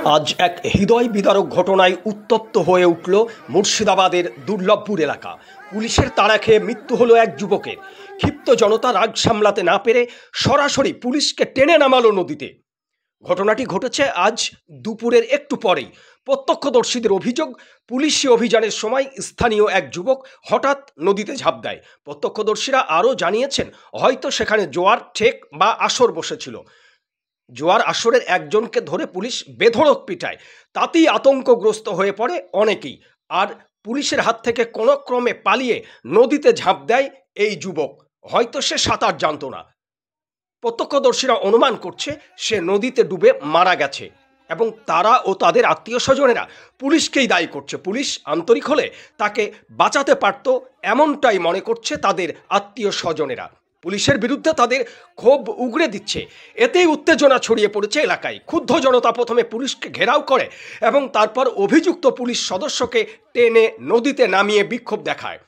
আজ এক হৃদয় বিদারক ঘটনায় উত্তপ্ত হয়ে উঠল মুর্শিদাবাদের দুর্লভপুর এলাকা। পুলিশের তাড়া খেয়ে মৃত্যু হলো এক যুবকের। ক্ষিপ্ত জনতা রাগ সামলাতে না পেরে সরাসরি পুলিশকে টেনে নামালো নদীতে। ঘটনাটি ঘটেছে আজ দুপুরের একটু পরেই। প্রত্যক্ষদর্শীদের অভিযোগ, পুলিশি অভিযানের সময় স্থানীয় এক যুবক হঠাৎ নদীতে ঝাঁপ দেয়। প্রত্যক্ষদর্শীরা আরও জানিয়েছেন, হয়তো সেখানে জোয়ার, ঠেক বা আসর বসেছিল। জোয়ার আসরের একজনকে ধরে পুলিশ বেধড়ক পিটায়। তাতেই আতঙ্কগ্রস্ত হয়ে পড়ে অনেকেই। আর পুলিশের হাত থেকে কোনো ক্রমে পালিয়ে নদীতে ঝাঁপ দেয় এই যুবক। হয়তো সে সাঁতার জানত না। প্রত্যক্ষদর্শীরা অনুমান করছে সে নদীতে ডুবে মারা গেছে এবং তারা ও তাদের আত্মীয় স্বজনেরা পুলিশকেই দায়ী করছে। পুলিশ আন্তরিক হলে তাকে বাঁচাতে পারত, এমনটাই মনে করছে তাদের আত্মীয় স্বজনেরা। পুলিশের বিরুদ্ধে তাদের ক্ষোভ উগরে দিচ্ছে। এতেই উত্তেজনা ছড়িয়ে পড়েছে এলাকায়। ক্ষুব্ধ জনতা প্রথমে পুলিশকে ঘেরাও করে এবং তারপর অভিযুক্ত পুলিশ সদস্যকে টেনে নদীতে নামিয়ে বিক্ষোভ দেখায়।